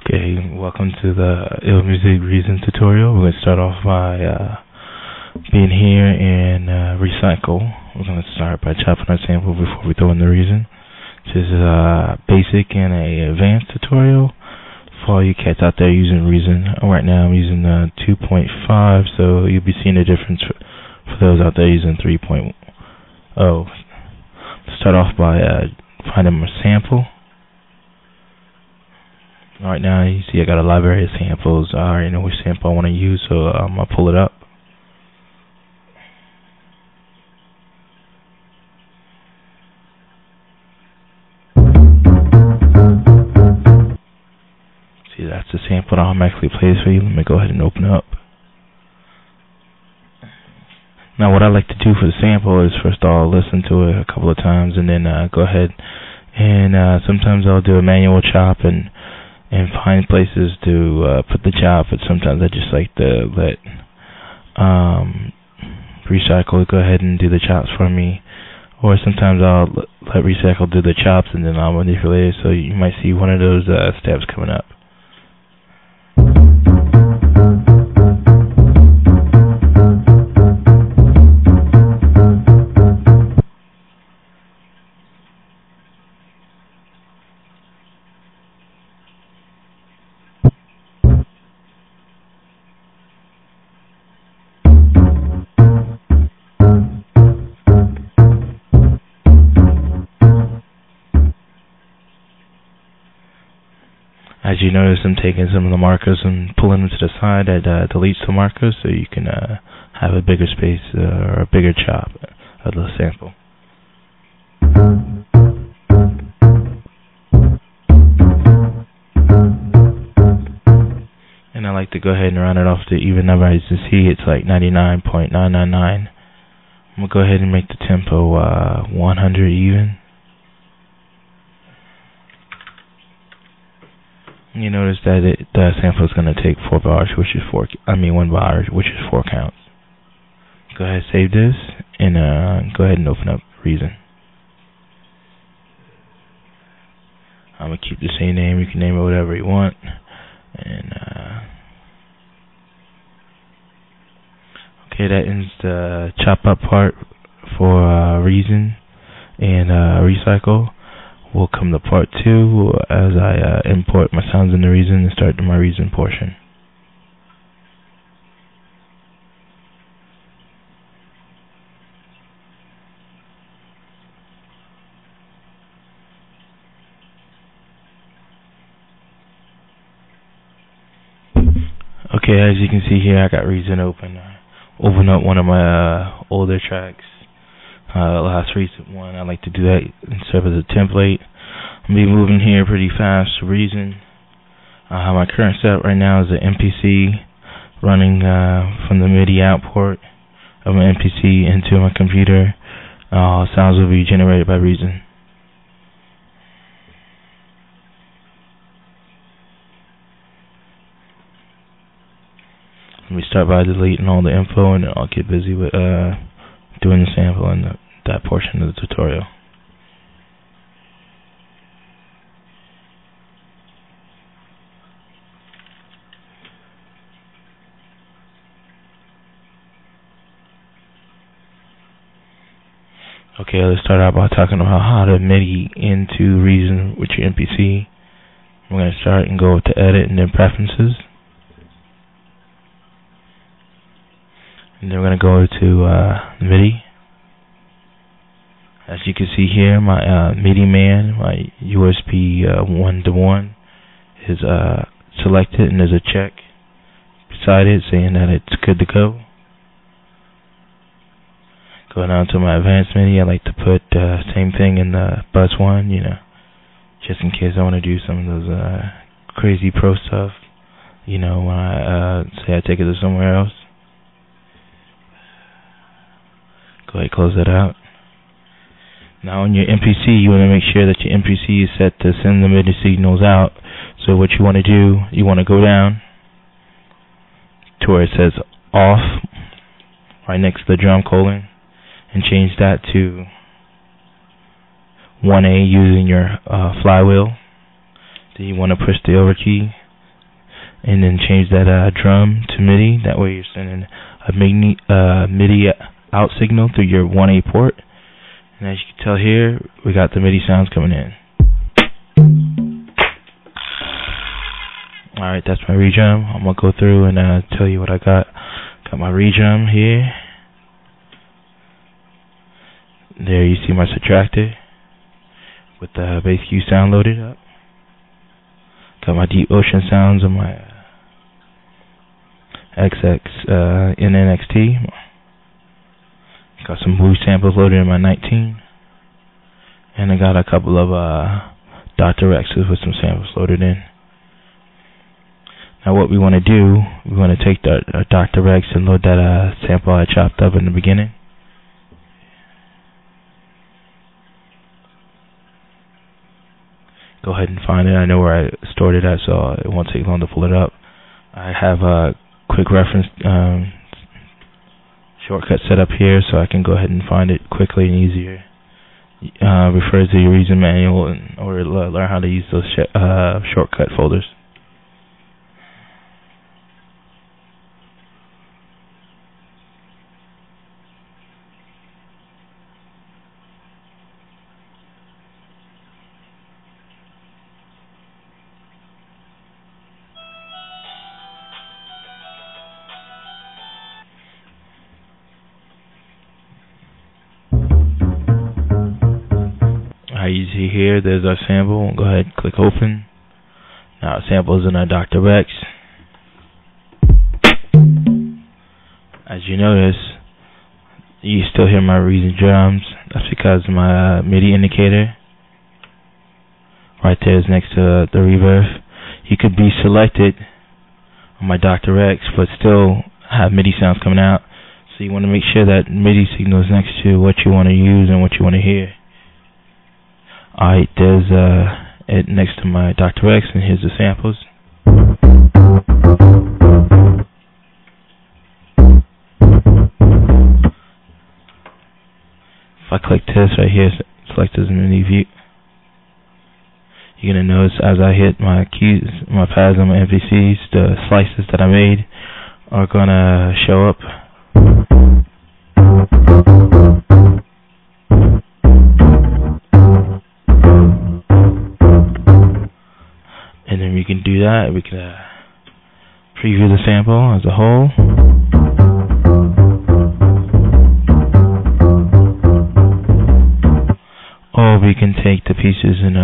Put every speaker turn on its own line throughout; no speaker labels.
Okay, welcome to the Ill Music Reason tutorial. We're going to start off by being here and recycle. We're going to start by chopping our sample before we throw in the reason. This is a basic and a advanced tutorial for all you cats out there using reason. Right now I'm using 2.5, so you'll be seeing the difference for those out there using 3.0. Start off by finding my sample. Right now, you see I got a library of samples. I already know which sample I want to use, so I'm going to pull it up. See, that's the sample that automatically plays for you. Let me go ahead and open it up. Now, what I like to do for the sample is first of all listen to it a couple of times, and then go ahead and sometimes I'll do a manual chop and find places to put the chop, but sometimes I just like to let Recycle go ahead and do the chops for me, or sometimes I'll let Recycle do the chops and then I'll manipulate it, so you might see one of those steps coming up. As you notice, I'm taking some of the markers and pulling them to the side. That deletes the markers so you can have a bigger space or a bigger chop of the sample. And I like to go ahead and round it off to even number. As you see, it's like 99.999. I'm going to go ahead and make the tempo 100 even. You notice that the sample is going to take 4 bars, which is 1 bar, which is 4 counts. Go ahead, save this, and go ahead and open up Reason. I'm gonna keep the same name. You can name it whatever you want, and okay, that ends the chop up part for Reason and Recycle. Will come to part 2 as I import my sounds in the Reason and start my Reason portion. Okay, as you can see here, I got Reason open. Open up one of my older tracks. Last recent one. I like to do that instead of a template. I'm be moving here pretty fast for Reason. My current setup right now is an MPC running from the MIDI output of my MPC into my computer. Sounds will be generated by Reason. Let me start by deleting all the info, and then I'll get busy with doing the sample and that portion of the tutorial. Okay, let's start out by talking about how to MIDI into Reason with your MPC. We're going to start and go to Edit and then Preferences. And then we're going to go to MIDI. As you can see here, my MIDI man, my USB 1-to-1 is selected, and there's a check beside it saying that it's good to go. Going on to my advanced MIDI, I like to put same thing in the bus 1, just in case I want to do some of those crazy pro stuff, when I say I take it to somewhere else. Go ahead, close that out. Now on your MPC, you want to make sure that your MPC is set to send the MIDI signals out. So what you want to do, you want to go down to where it says off, right next to the drum colon, and change that to 1A using your flywheel. Then you want to push the over key and then change that drum to MIDI. That way you're sending a MIDI out signal through your 1A port. And as you can tell here, we got the MIDI sounds coming in. Alright, that's my redrum. I'm going to go through and tell you what I got. Got my redrum here. There you see my subtractor with the bass Q sound loaded up. Got my deep ocean sounds on my NXT. Got some blue samples loaded in my 19. And I got a couple of Dr. X's with some samples loaded in. Now what we want to do, we want to take the Dr. X and load that sample I chopped up in the beginning. Go ahead and find it. I know where I stored it at, so it won't take long to pull it up. I have a quick reference shortcut set up here, so I can go ahead and find it quickly and easier. Refer to your user manual or learn how to use those shortcut folders. You see here, there's our sample. Go ahead and click open. Now our sample is in our Dr. X. As you notice, you still hear my reason drums. That's because my MIDI indicator right there is next to the reverb. You could be selected on my Dr. X, but still have MIDI sounds coming out. So you want to make sure that MIDI signal is next to what you want to use and what you want to hear. Alright, there's it next to my Dr. X, and here's the samples. If I click this right here, select as MIDI view, you're gonna notice as I hit my keys, my pads on my MPCs, the slices that I made are gonna show up. And then we can do that. We can preview the sample as a whole. Or we can take the pieces and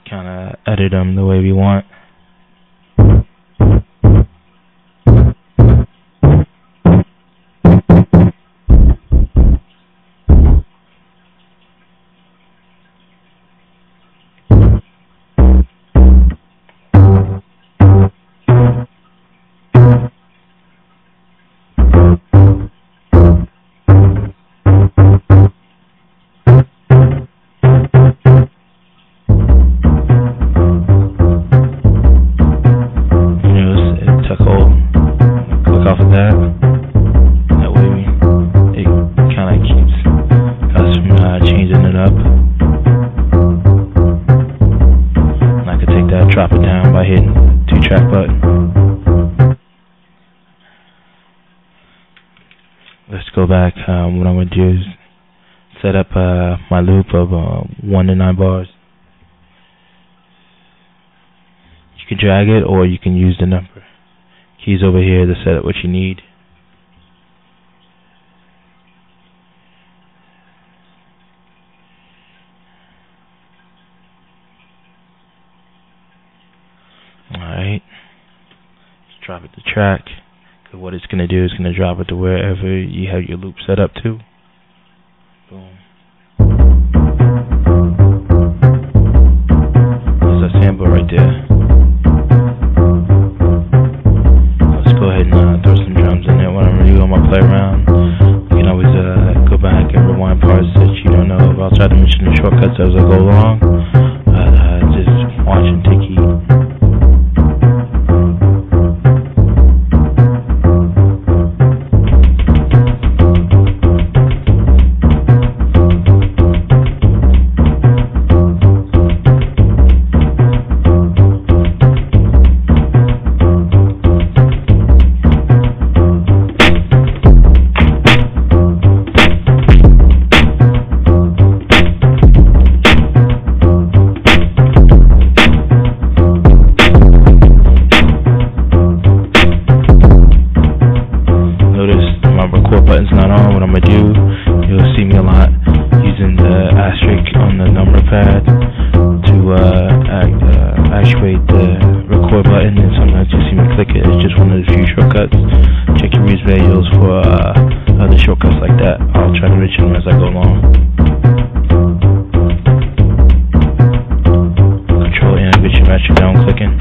kind of edit them the way we want. That way it kind of keeps us from changing it up. And I could take that, drop it down by hitting the 2-track button. Let's go back. What I'm going to do is set up my loop of 1 to 9 bars. You can drag it, or you can use the number keys over here to set up what you need. Alright, let's drop it to track. So what it's going to do is going to drop it to wherever you have your loop set up to. Boom. There's a sample right there. Go ahead and throw some drums in there. What I'm going to do, I'm going to play around. You can always go back and rewind parts that you don't know. I'll try to mention the shortcuts as I go along. Just watch and take heed. shortcuts. Check your music manuals for other shortcuts like that. I'll try to mention them as I go along. Control N, get your master down clicking.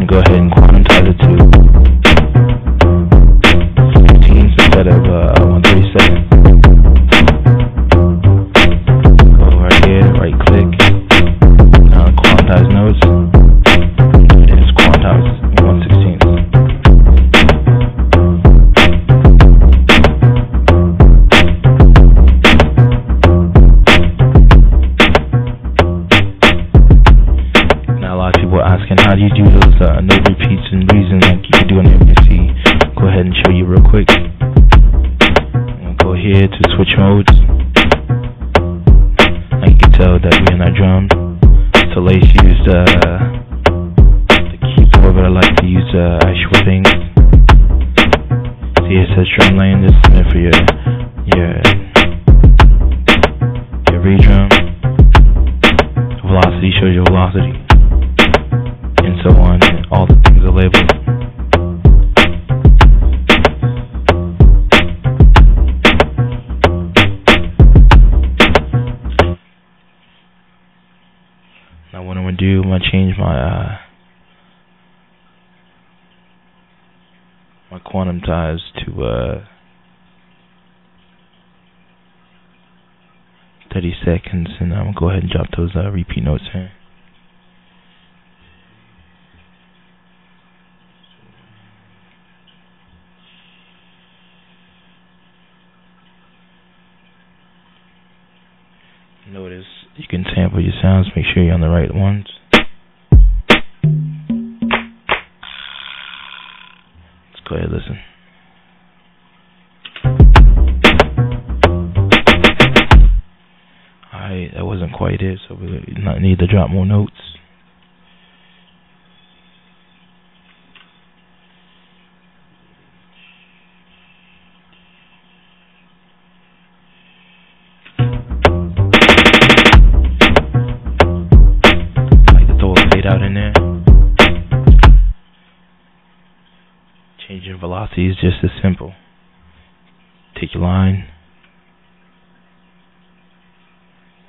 Go ahead and quantize it to 15 instead of 137. Go right here, right click, quantize notes, and just quantize 1/16. Now a lot of people are asking, how do you do those note repeats and reason like you can do on the MPC? Go ahead and show you real quick. We'll go here to switch modes. Now you can tell that we're in our drum. So let's use the keyboard, but I like to use actual things. See, it says drum lane. This is meant for your re-drum. Velocity shows your velocity, and so on, and all the things are labeled. Now what I'm going to do, I'm going to change my my quantum ties to 30 seconds, and I'm going to go ahead and drop those repeat notes in. Notice you can sample your sounds, make sure you're on the right ones. Let's go ahead and listen. Alright, that wasn't quite it, so we need to drop more notes. Out in there. Changing velocity is just as simple. Take your line,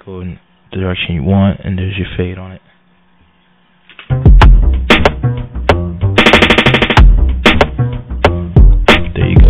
go in the direction you want, and there's your fade on it. There you go.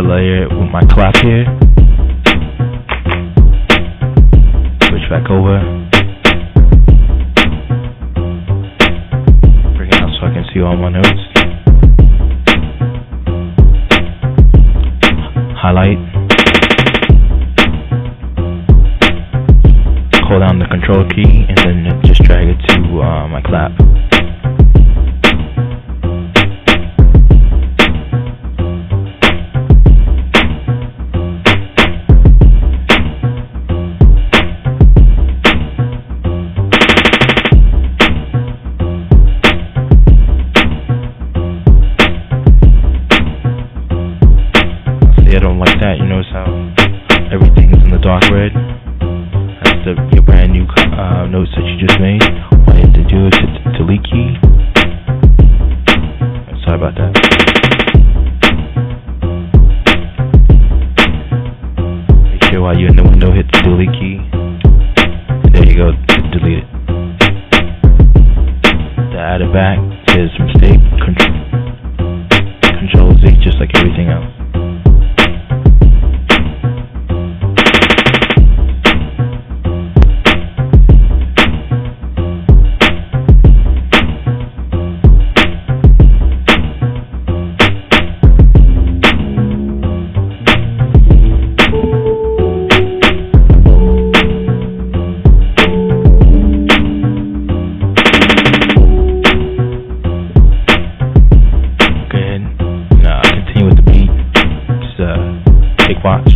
Layer it with my clap here. Switch back over. Bring it out so I can see all my notes. Highlight. Hold down the control key and then just drag it to my clap. I don't like that. You notice how everything's in the dark red? That's your brand new notes that you just made. All you have to do is hit the delete key. Sorry about that. Make sure while you're in the window, hit the delete key. There you go, delete it. add it back. It says mistake. Control Z, just like everything else. Watch.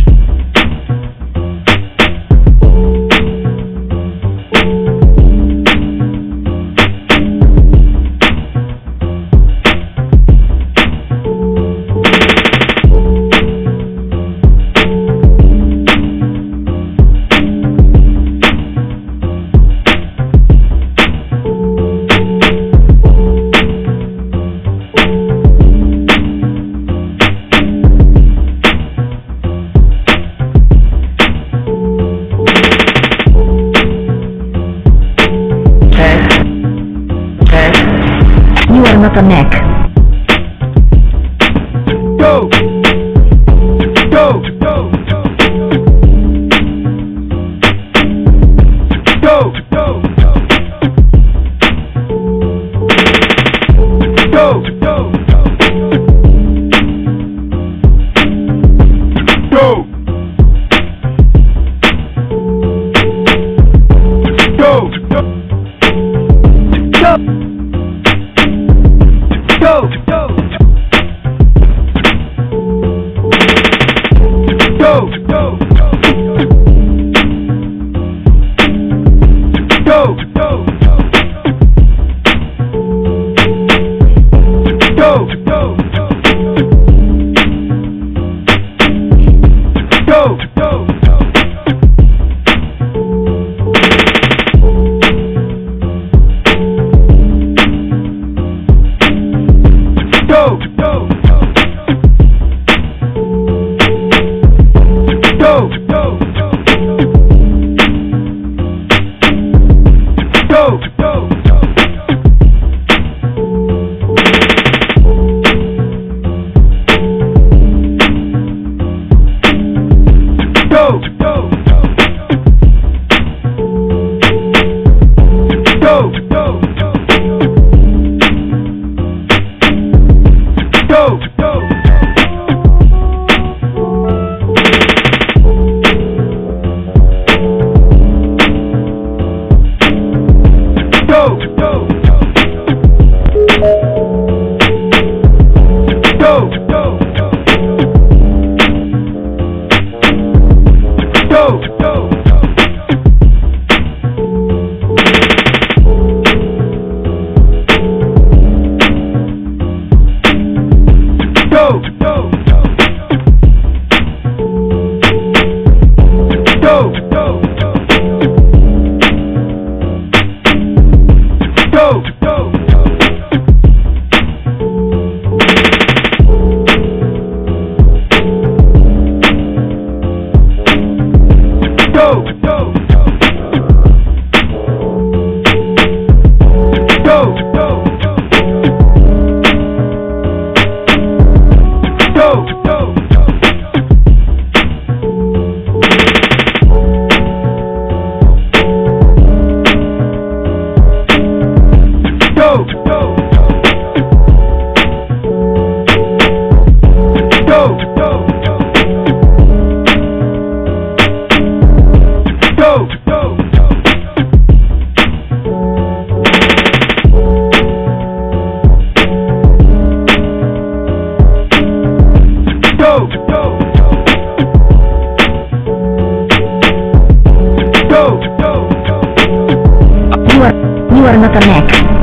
You are not a neck.
Go! Go! Go! Go! Go! Go! Go!
You are not a neck.